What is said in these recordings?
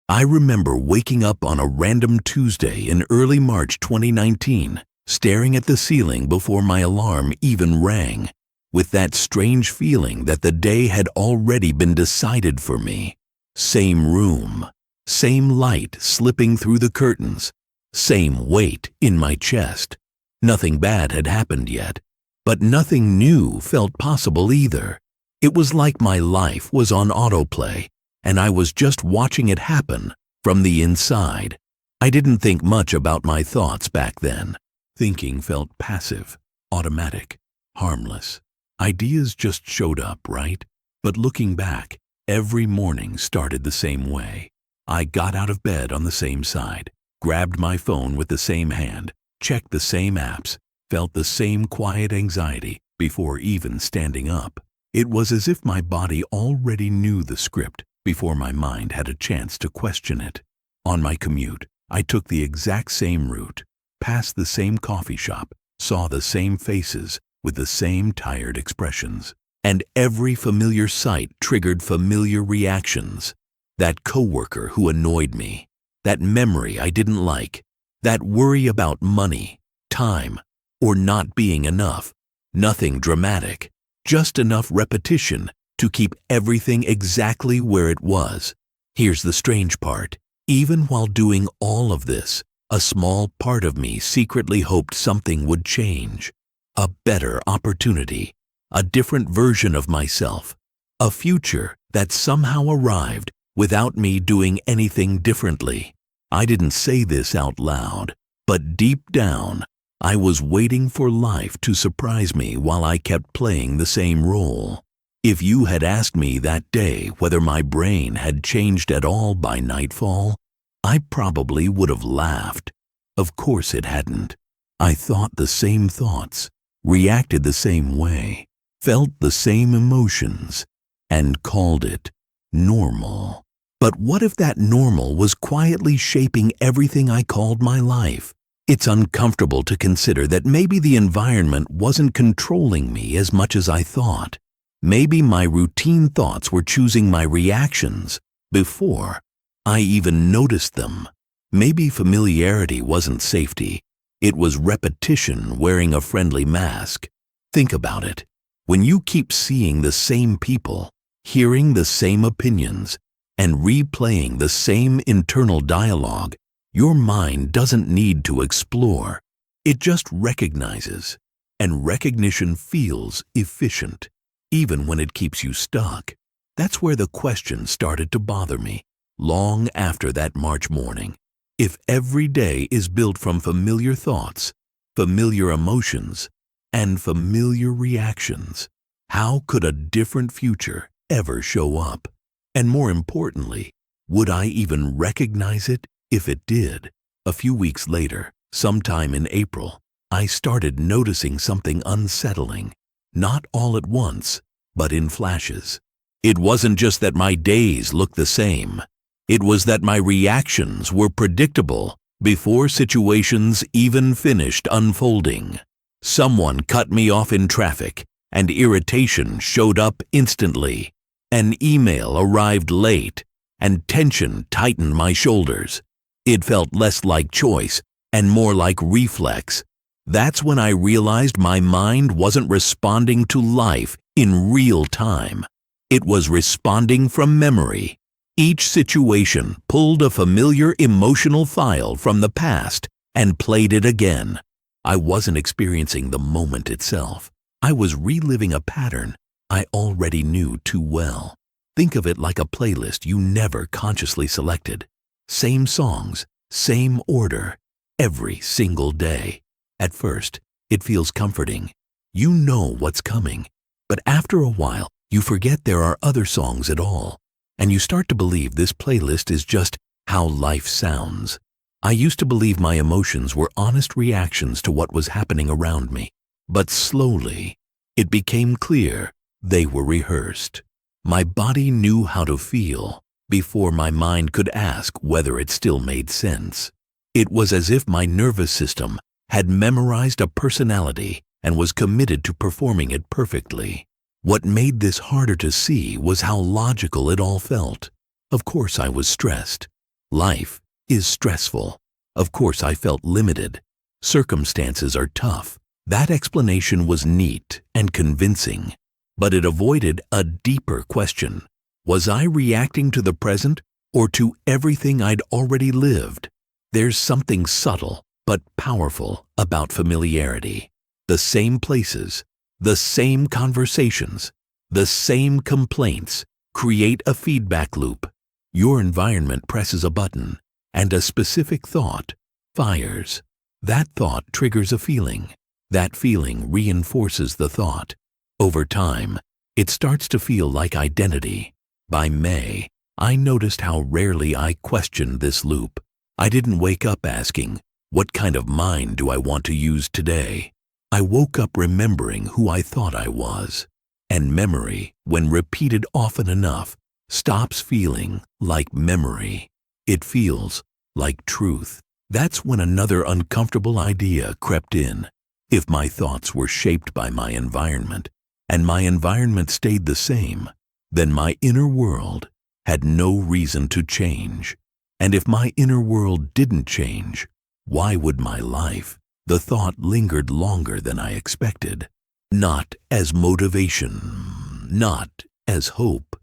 I remember waking up on a random Tuesday in early March 2019, staring at the ceiling before my alarm even rang, with that strange feeling that the day had already been decided for me. Same room, same light slipping through the curtains, same weight in my chest. Nothing bad had happened yet, but nothing new felt possible either. It was like my life was on autoplay, and I was just watching it happen from the inside. I didn't think much about my thoughts back then. Thinking felt passive, automatic, harmless. Ideas just showed up, right? But looking back, every morning started the same way. I got out of bed on the same side, grabbed my phone with the same hand, checked the same apps, felt the same quiet anxiety before even standing up. It was as if my body already knew the script before my mind had a chance to question it. On my commute, I took the exact same route, passed the same coffee shop, saw the same faces with the same tired expressions. And every familiar sight triggered familiar reactions. That coworker who annoyed me, that memory I didn't like, that worry about money, time, or not being enough. Nothing dramatic, just enough repetition to keep everything exactly where it was. Here's the strange part. Even while doing all of this, a small part of me secretly hoped something would change. A better opportunity, a different version of myself, a future that somehow arrived without me doing anything differently. I didn't say this out loud, but deep down, I was waiting for life to surprise me while I kept playing the same role. If you had asked me that day whether my brain had changed at all by nightfall, I probably would have laughed. Of course it hadn't. I thought the same thoughts, reacted the same way, felt the same emotions, and called it normal. But what if that normal was quietly shaping everything I called my life? It's uncomfortable to consider that maybe the environment wasn't controlling me as much as I thought. Maybe my routine thoughts were choosing my reactions before I even noticed them. Maybe familiarity wasn't safety. It was repetition wearing a friendly mask. Think about it. When you keep seeing the same people, hearing the same opinions, and replaying the same internal dialogue, your mind doesn't need to explore. It just recognizes. And recognition feels efficient, even when it keeps you stuck. That's where the question started to bother me, long after that March morning. If every day is built from familiar thoughts, familiar emotions, and familiar reactions, how could a different future ever show up? And more importantly, would I even recognize it if it did? A few weeks later, sometime in April, I started noticing something unsettling, not all at once, but in flashes. It wasn't just that my days looked the same. It was that my reactions were predictable before situations even finished unfolding. Someone cut me off in traffic, and irritation showed up instantly. An email arrived late, and tension tightened my shoulders. It felt less like choice and more like reflex. That's when I realized my mind wasn't responding to life in real time. It was responding from memory. Each situation pulled a familiar emotional file from the past and played it again. I wasn't experiencing the moment itself. I was reliving a pattern I already knew too well. Think of it like a playlist you never consciously selected. Same songs, same order, every single day. At first, it feels comforting. You know what's coming. But after a while, you forget there are other songs at all. And you start to believe this playlist is just how life sounds. I used to believe my emotions were honest reactions to what was happening around me. But slowly, it became clear they were rehearsed. My body knew how to feel before my mind could ask whether it still made sense. It was as if my nervous system had memorized a personality and was committed to performing it perfectly. What made this harder to see was how logical it all felt. Of course I was stressed. Life is stressful. Of course, I felt limited. Circumstances are tough. That explanation was neat and convincing, but it avoided a deeper question. Was I reacting to the present or to everything I'd already lived? There's something subtle but powerful about familiarity. The same places, the same conversations, the same complaints create a feedback loop. Your environment presses a button, and a specific thought fires. That thought triggers a feeling. That feeling reinforces the thought. Over time, it starts to feel like identity. By May, I noticed how rarely I questioned this loop. I didn't wake up asking, what kind of mind do I want to use today? I woke up remembering who I thought I was. And memory, when repeated often enough, stops feeling like memory. It feels like truth. That's when another uncomfortable idea crept in. If my thoughts were shaped by my environment, and my environment stayed the same, then my inner world had no reason to change. And if my inner world didn't change, why would my life? The thought lingered longer than I expected. Not as motivation, not as hope,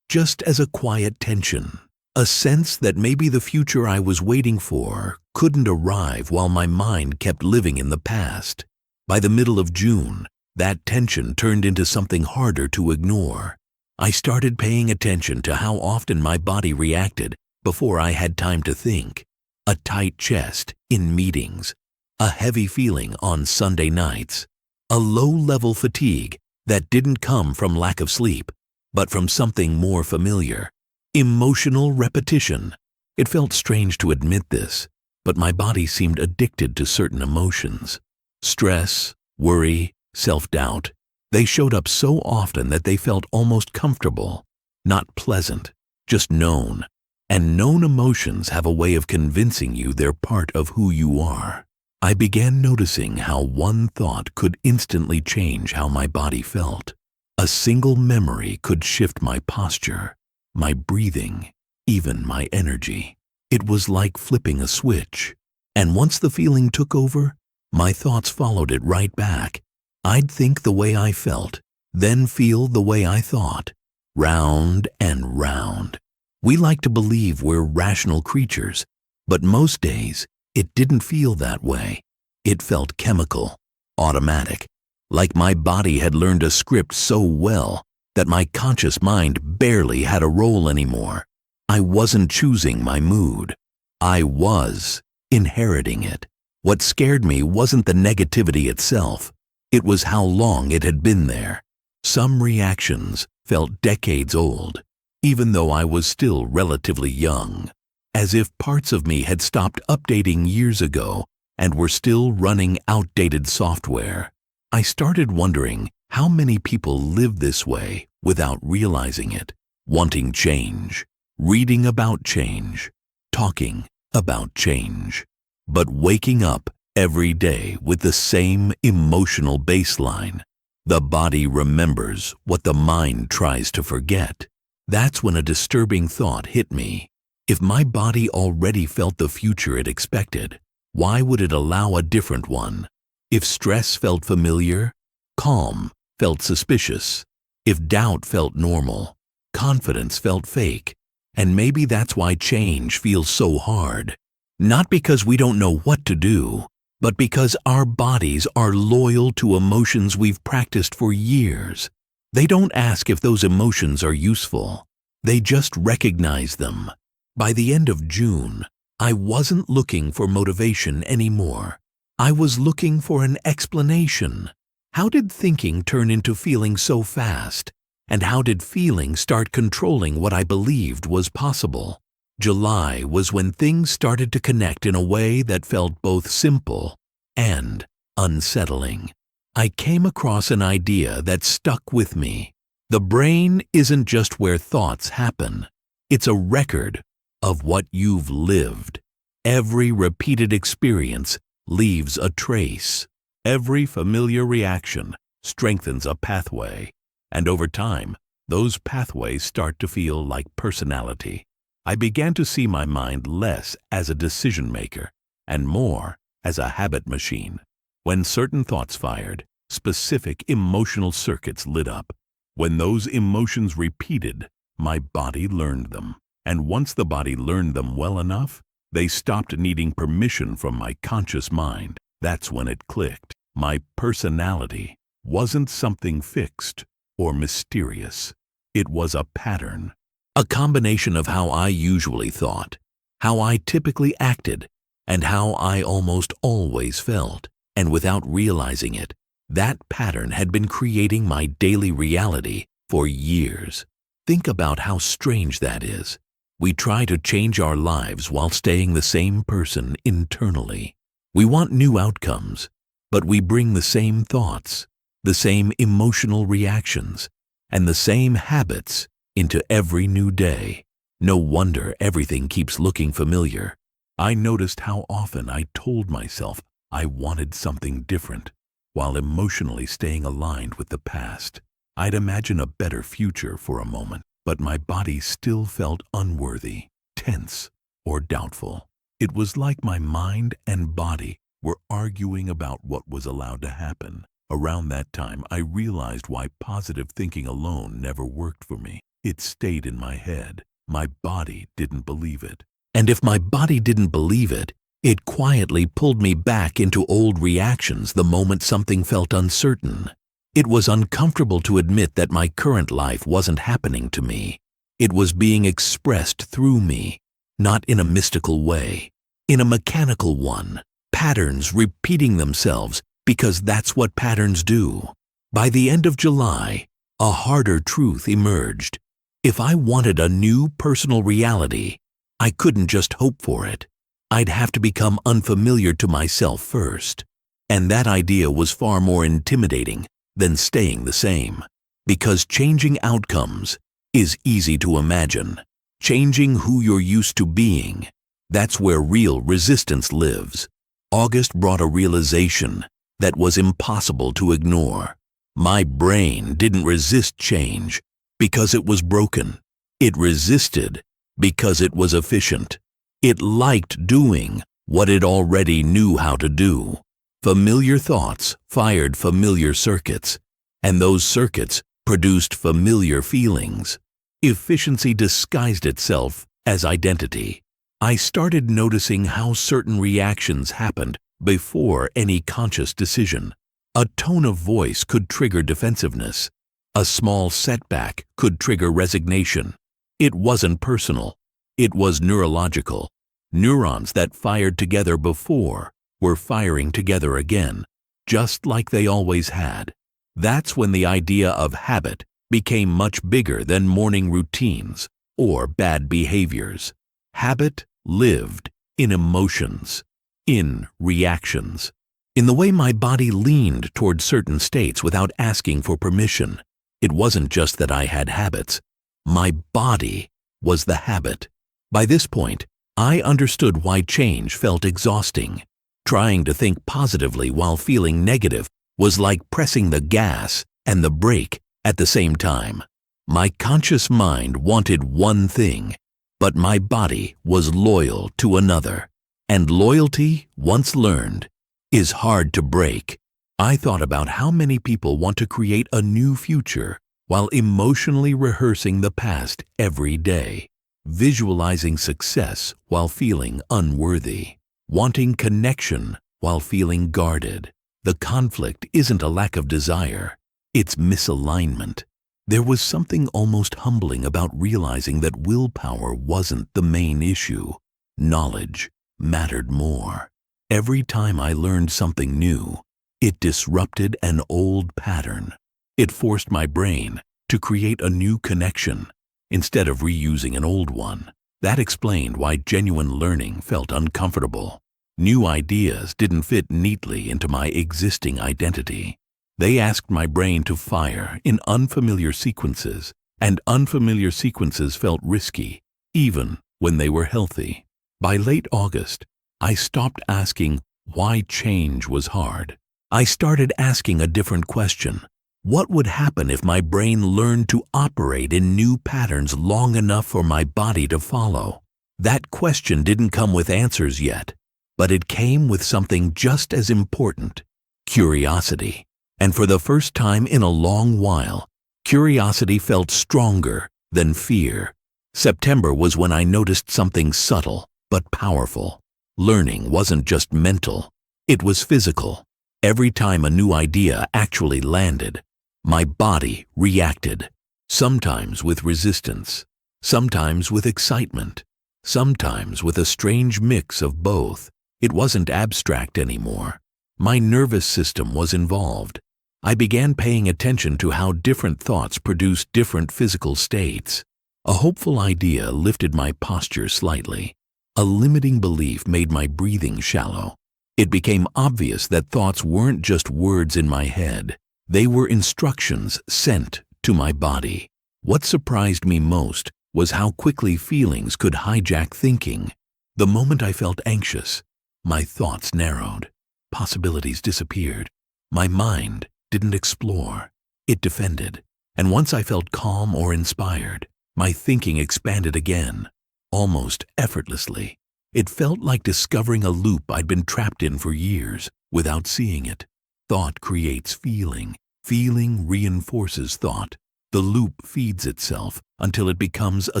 just as a quiet tension. A sense that maybe the future I was waiting for couldn't arrive while my mind kept living in the past. By the middle of June, that tension turned into something harder to ignore. I started paying attention to how often my body reacted before I had time to think. A tight chest in meetings, a heavy feeling on Sunday nights, a low-level fatigue that didn't come from lack of sleep, but from something more familiar. Emotional repetition. It felt strange to admit this, but my body seemed addicted to certain emotions. Stress, worry, self-doubt. They showed up so often that they felt almost comfortable, not pleasant, just known. And known emotions have a way of convincing you they're part of who you are. I began noticing how one thought could instantly change how my body felt. A single memory could shift my posture, my breathing, even my energy. It was like flipping a switch. And once the feeling took over, my thoughts followed it right back. I'd think the way I felt, then feel the way I thought. Round and round. We like to believe we're rational creatures, but most days it didn't feel that way. It felt chemical, automatic, like my body had learned a script so well that my conscious mind barely had a role anymore. I wasn't choosing my mood. I was inheriting it. What scared me wasn't the negativity itself. It was how long it had been there. Some reactions felt decades old, even though I was still relatively young, as if parts of me had stopped updating years ago and were still running outdated software. I started wondering how many people live this way without realizing it, wanting change, reading about change, talking about change, but waking up every day with the same emotional baseline. The body remembers what the mind tries to forget. That's when a disturbing thought hit me. If my body already felt the future it expected, why would it allow a different one? If stress felt familiar, calm felt suspicious. If doubt felt normal, confidence felt fake. And maybe that's why change feels so hard. Not because we don't know what to do, but because our bodies are loyal to emotions we've practiced for years. They don't ask if those emotions are useful. They just recognize them. By the end of June, I wasn't looking for motivation anymore. I was looking for an explanation. How did thinking turn into feeling so fast? And how did feeling start controlling what I believed was possible? July was when things started to connect in a way that felt both simple and unsettling. I came across an idea that stuck with me. The brain isn't just where thoughts happen. It's a record of what you've lived. Every repeated experience leaves a trace. Every familiar reaction strengthens a pathway. And over time, those pathways start to feel like personality. I began to see my mind less as a decision maker and more as a habit machine. When certain thoughts fired, specific emotional circuits lit up. When those emotions repeated, my body learned them. And once the body learned them well enough, they stopped needing permission from my conscious mind. That's when it clicked. My personality wasn't something fixed or mysterious. It was a pattern, a combination of how I usually thought, how I typically acted, and how I almost always felt. And without realizing it, that pattern had been creating my daily reality for years. Think about how strange that is. We try to change our lives while staying the same person internally. We want new outcomes, but we bring the same thoughts, the same emotional reactions, and the same habits into every new day. No wonder everything keeps looking familiar. I noticed how often I told myself I wanted something different, while emotionally staying aligned with the past. I'd imagine a better future for a moment, but my body still felt unworthy, tense, or doubtful. It was like my mind and body were arguing about what was allowed to happen. Around that time, I realized why positive thinking alone never worked for me. It stayed in my head. My body didn't believe it. And if my body didn't believe it, it quietly pulled me back into old reactions the moment something felt uncertain. It was uncomfortable to admit that my current life wasn't happening to me. It was being expressed through me, not in a mystical way, in a mechanical one. Patterns repeating themselves because that's what patterns do. By the end of July, a harder truth emerged. If I wanted a new personal reality, I couldn't just hope for it. I'd have to become unfamiliar to myself first. And that idea was far more intimidating than staying the same. Because changing outcomes is easy to imagine. Changing who you're used to being, that's where real resistance lives. August brought a realization that was impossible to ignore. My brain didn't resist change because it was broken. It resisted because it was efficient. It liked doing what it already knew how to do. Familiar thoughts fired familiar circuits, and those circuits produced familiar feelings. Efficiency disguised itself as identity. I started noticing how certain reactions happened before any conscious decision. A tone of voice could trigger defensiveness. A small setback could trigger resignation. It wasn't personal. It was neurological. Neurons that fired together before were firing together again, just like they always had. That's when the idea of habit became much bigger than morning routines or bad behaviors. Habit lived in emotions, in reactions, in the way my body leaned toward certain states without asking for permission. It wasn't just that I had habits. My body was the habit. By this point, I understood why change felt exhausting. Trying to think positively while feeling negative was like pressing the gas and the brake at the same time. My conscious mind wanted one thing, but my body was loyal to another. And loyalty, once learned, is hard to break. I thought about how many people want to create a new future while emotionally rehearsing the past every day, visualizing success while feeling unworthy, wanting connection while feeling guarded. The conflict isn't a lack of desire, it's misalignment. There was something almost humbling about realizing that willpower wasn't the main issue. Knowledge mattered more. Every time I learned something new, it disrupted an old pattern. It forced my brain to create a new connection instead of reusing an old one. That explained why genuine learning felt uncomfortable. New ideas didn't fit neatly into my existing identity. They asked my brain to fire in unfamiliar sequences, and unfamiliar sequences felt risky, even when they were healthy. By late August, I stopped asking why change was hard. I started asking a different question. What would happen if my brain learned to operate in new patterns long enough for my body to follow? That question didn't come with answers yet, but it came with something just as important: curiosity. And for the first time in a long while, curiosity felt stronger than fear. September was when I noticed something subtle but powerful. Learning wasn't just mental, it was physical. Every time a new idea actually landed, my body reacted, sometimes with resistance, sometimes with excitement, sometimes with a strange mix of both. It wasn't abstract anymore. My nervous system was involved. I began paying attention to how different thoughts produced different physical states. A hopeful idea lifted my posture slightly. A limiting belief made my breathing shallow. It became obvious that thoughts weren't just words in my head. They were instructions sent to my body. What surprised me most was how quickly feelings could hijack thinking. The moment I felt anxious, my thoughts narrowed. Possibilities disappeared. My mind didn't explore, it defended. And once I felt calm or inspired, my thinking expanded again, almost effortlessly. It felt like discovering a loop I'd been trapped in for years without seeing it. Thought creates feeling. Feeling reinforces thought. The loop feeds itself until it becomes a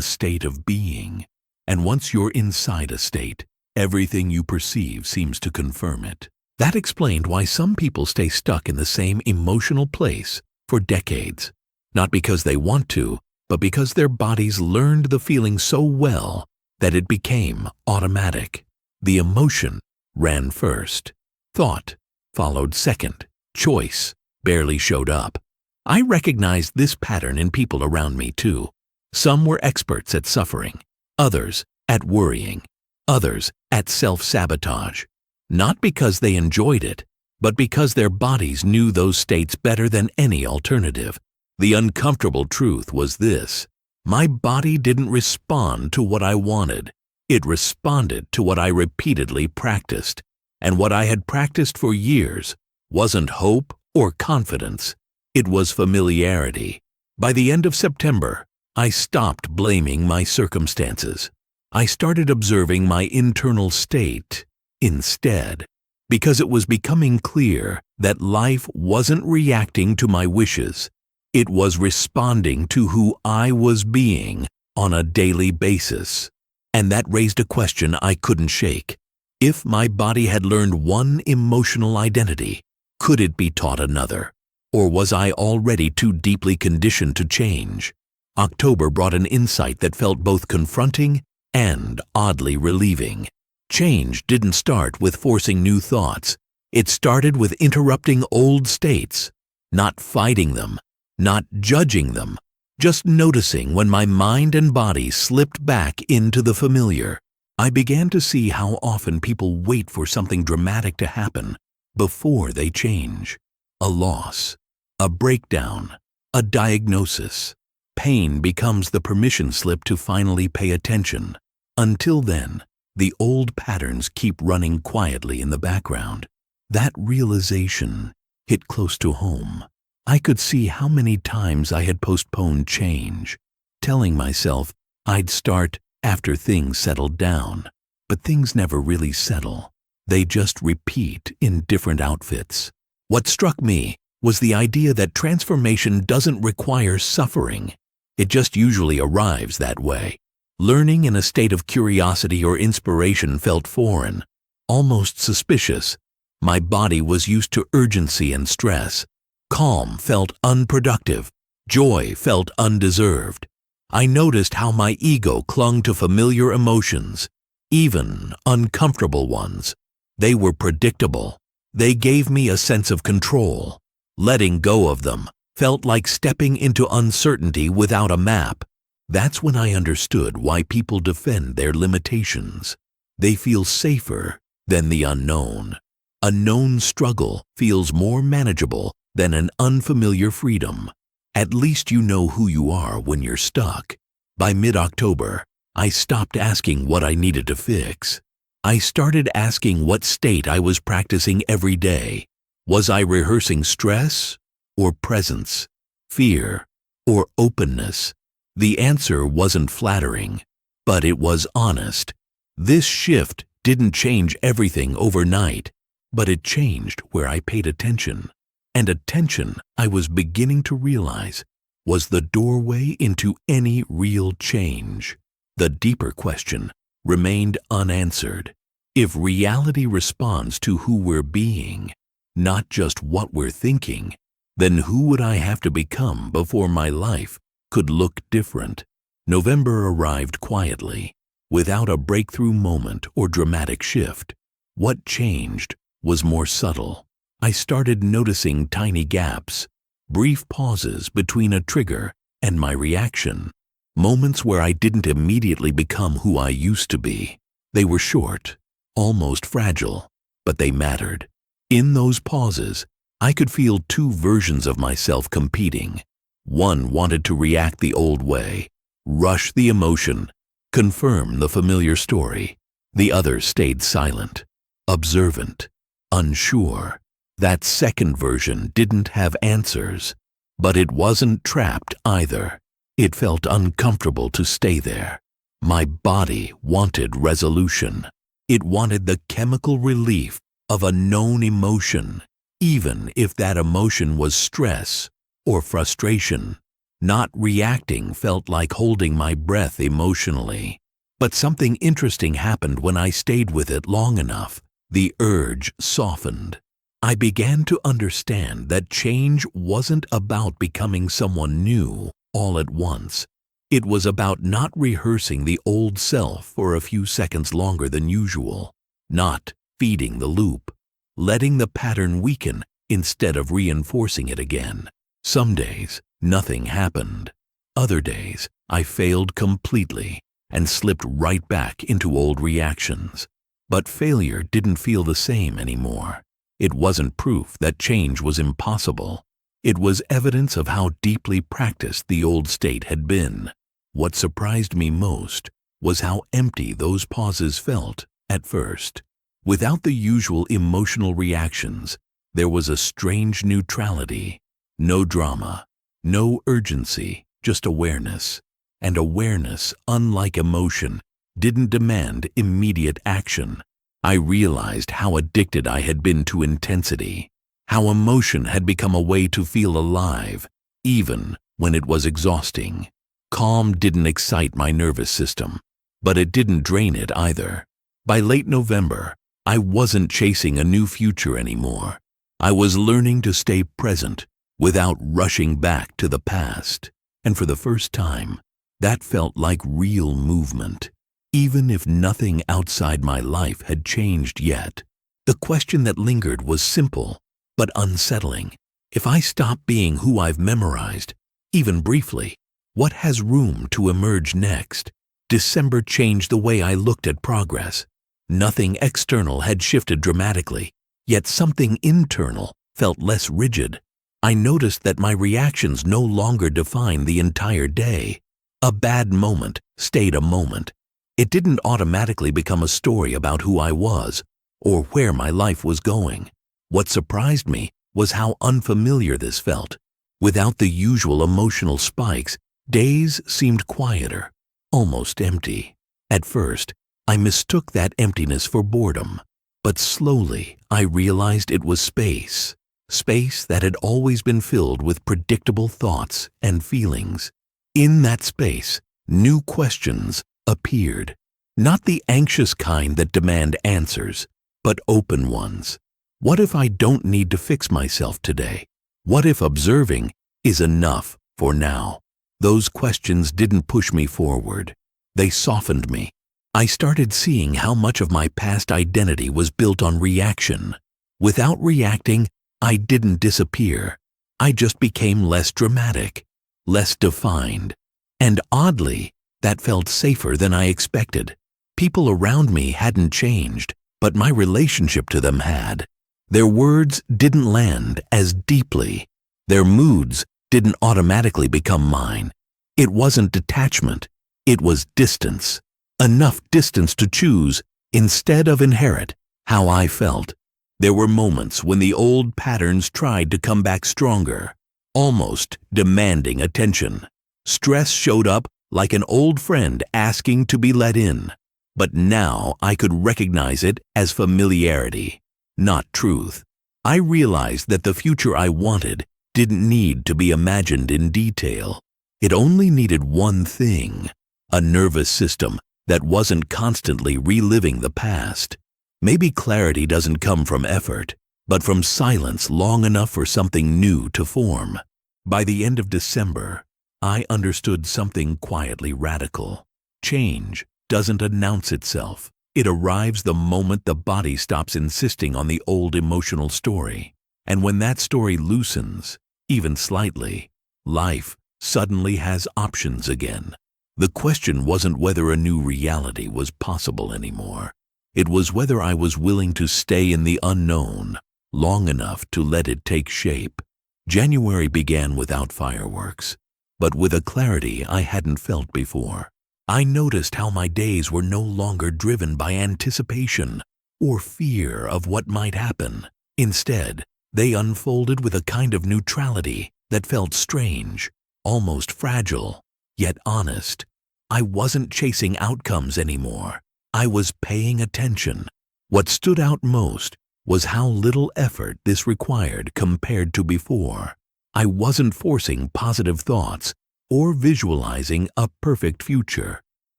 state of being. And once you're inside a state, everything you perceive seems to confirm it. That explained why some people stay stuck in the same emotional place for decades. Not because they want to, but because their bodies learned the feeling so well that it became automatic. The emotion ran first. Thought followed second. Choice barely showed up. I recognized this pattern in people around me too. Some were experts at suffering, others at worrying, others at self-sabotage. Not because they enjoyed it, but because their bodies knew those states better than any alternative. The uncomfortable truth was this: my body didn't respond to what I wanted. It responded to what I repeatedly practiced. And what I had practiced for years wasn't hope or confidence. It was familiarity. By the end of September, I stopped blaming my circumstances. I started observing my internal state instead, because it was becoming clear that life wasn't reacting to my wishes. It was responding to who I was being on a daily basis. And that raised a question I couldn't shake. If my body had learned one emotional identity, could it be taught another? Or was I already too deeply conditioned to change? October brought an insight that felt both confronting and oddly relieving. Change didn't start with forcing new thoughts. It started with interrupting old states, not fighting them, not judging them, just noticing when my mind and body slipped back into the familiar. I began to see how often people wait for something dramatic to happen before they change. A loss, a breakdown, a diagnosis. Pain becomes the permission slip to finally pay attention. Until then, the old patterns keep running quietly in the background. That realization hit close to home. I could see how many times I had postponed change, telling myself I'd start after things settled down. But things never really settle. They just repeat in different outfits. What struck me was the idea that transformation doesn't require suffering. It just usually arrives that way. Learning in a state of curiosity or inspiration felt foreign, almost suspicious. My body was used to urgency and stress. Calm felt unproductive. Joy felt undeserved. I noticed how my ego clung to familiar emotions, even uncomfortable ones. They were predictable. They gave me a sense of control. Letting go of them felt like stepping into uncertainty without a map. That's when I understood why people defend their limitations. They feel safer than the unknown. A known struggle feels more manageable than an unfamiliar freedom. At least you know who you are when you're stuck. By mid-October, I stopped asking what I needed to fix. I started asking what state I was practicing every day. Was I rehearsing stress or presence, fear, or openness? The answer wasn't flattering, but it was honest. This shift didn't change everything overnight, but it changed where I paid attention. And attention, I was beginning to realize, was the doorway into any real change. The deeper question remained unanswered. If reality responds to who we're being, not just what we're thinking, then who would I have to become before my life could look different? November arrived quietly, without a breakthrough moment or dramatic shift. What changed was more subtle. I started noticing tiny gaps, brief pauses between a trigger and my reaction, moments where I didn't immediately become who I used to be. They were short, almost fragile, but they mattered. In those pauses, I could feel two versions of myself competing. One wanted to react the old way, rush the emotion, confirm the familiar story. The other stayed silent, observant, unsure. That second version didn't have answers, but it wasn't trapped either. It felt uncomfortable to stay there. My body wanted resolution. It wanted the chemical relief of a known emotion, even if that emotion was stress or frustration. Not reacting felt like holding my breath emotionally. But something interesting happened when I stayed with it long enough. The urge softened. I began to understand that change wasn't about becoming someone new all at once. It was about not rehearsing the old self for a few seconds longer than usual, not feeding the loop, letting the pattern weaken instead of reinforcing it again. Some days, nothing happened. Other days, I failed completely and slipped right back into old reactions. But failure didn't feel the same anymore. It wasn't proof that change was impossible. It was evidence of how deeply practiced the old state had been. What surprised me most was how empty those pauses felt at first. Without the usual emotional reactions, there was a strange neutrality. No drama, no urgency, just awareness. And awareness, unlike emotion, didn't demand immediate action. I realized how addicted I had been to intensity, how emotion had become a way to feel alive, even when it was exhausting. Calm didn't excite my nervous system, but it didn't drain it either. By late November, I wasn't chasing a new future anymore. I was learning to stay present without rushing back to the past. And for the first time, that felt like real movement. Even if nothing outside my life had changed yet, the question that lingered was simple but unsettling. If I stop being who I've memorized, even briefly, what has room to emerge next? December changed the way I looked at progress. Nothing external had shifted dramatically, yet something internal felt less rigid. I noticed that my reactions no longer defined the entire day. A bad moment stayed a moment. It didn't automatically become a story about who I was or where my life was going. What surprised me was how unfamiliar this felt. Without the usual emotional spikes, days seemed quieter, almost empty. At first, I mistook that emptiness for boredom, but slowly I realized it was space that had always been filled with predictable thoughts and feelings. In that space, new questions appeared, not the anxious kind that demand answers, but open ones. What if I don't need to fix myself today? What if observing is enough for now? Those questions didn't push me forward. They softened me. I started seeing how much of my past identity was built on reaction. Without reacting, I didn't disappear. I just became less dramatic, less defined. And oddly, that felt safer than I expected. People around me hadn't changed, but my relationship to them had. Their words didn't land as deeply. Their moods didn't automatically become mine. It wasn't detachment, it was distance. Enough distance to choose, instead of inherit, how I felt. There were moments when the old patterns tried to come back stronger. almost demanding attention. Stress showed up like an old friend asking to be let in. But now I could recognize it as familiarity, not truth. I realized that the future I wanted didn't need to be imagined in detail. It only needed one thing: a nervous system that wasn't constantly reliving the past. Maybe clarity doesn't come from effort, but from silence long enough for something new to form. By the end of December, I understood something quietly radical. Change doesn't announce itself. It arrives the moment the body stops insisting on the old emotional story. And when that story loosens, even slightly, life suddenly has options again. The question wasn't whether a new reality was possible anymore. It was whether I was willing to stay in the unknown long enough to let it take shape. January began without fireworks, but with a clarity I hadn't felt before. I noticed how my days were no longer driven by anticipation or fear of what might happen. Instead, they unfolded with a kind of neutrality that felt strange, almost fragile, yet honest. I wasn't chasing outcomes anymore. I was paying attention. What stood out most was how little effort this required compared to before. I wasn't forcing positive thoughts or visualizing a perfect future.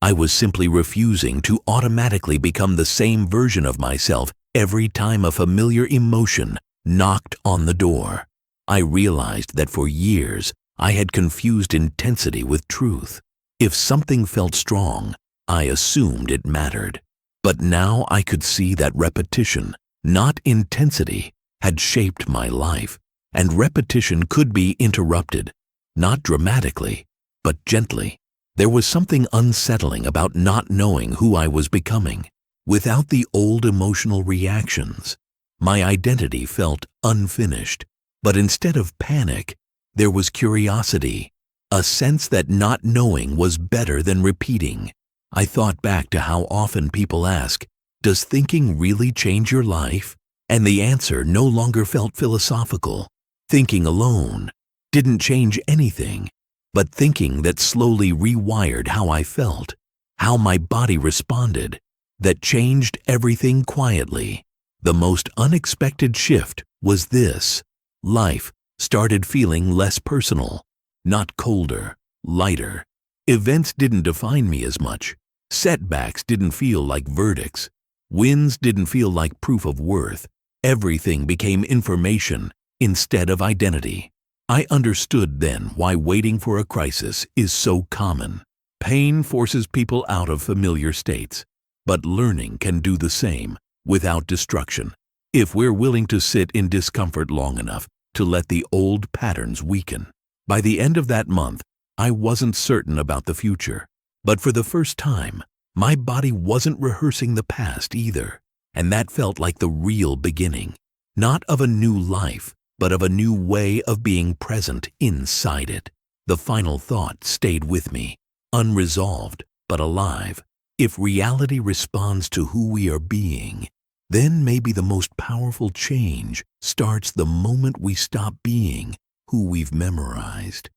I was simply refusing to automatically become the same version of myself every time a familiar emotion knocked on the door. I realized that for years I had confused intensity with truth. If something felt strong, I assumed it mattered. But now I could see that repetition, not intensity, had shaped my life, and repetition could be interrupted. Not dramatically, but gently. There was something unsettling about not knowing who I was becoming. Without the old emotional reactions, my identity felt unfinished. But instead of panic, there was curiosity, a sense that not knowing was better than repeating. I thought back to how often people ask, "Does thinking really change your life?" And the answer no longer felt philosophical. Thinking alone didn't change anything, but thinking that slowly rewired how I felt, how my body responded, that changed everything quietly. The most unexpected shift was this: life started feeling less personal, not colder, lighter. Events didn't define me as much. Setbacks didn't feel like verdicts. Wins didn't feel like proof of worth. Everything became information instead of identity. I understood then why waiting for a crisis is so common. Pain forces people out of familiar states, but learning can do the same without destruction, if we're willing to sit in discomfort long enough to let the old patterns weaken. By the end of that month, I wasn't certain about the future, but for the first time, my body wasn't rehearsing the past either, and that felt like the real beginning, not of a new life, but of a new way of being present inside it. The final thought stayed with me, unresolved but alive. If reality responds to who we are being, then maybe the most powerful change starts the moment we stop being who we've memorized.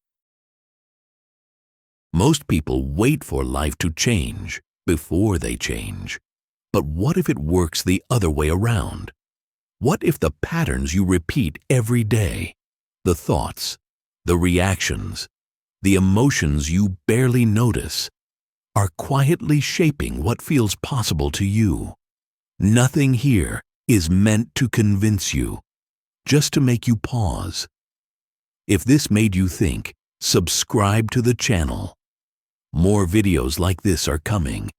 Most people wait for life to change before they change. But what if it works the other way around? What if the patterns you repeat every day, the thoughts, the reactions, the emotions you barely notice, are quietly shaping what feels possible to you? Nothing here is meant to convince you, just to make you pause. If this made you think, subscribe to the channel. More videos like this are coming,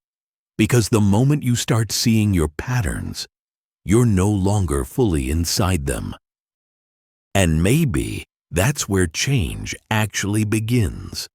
because the moment you start seeing your patterns, you're no longer fully inside them. And maybe that's where change actually begins.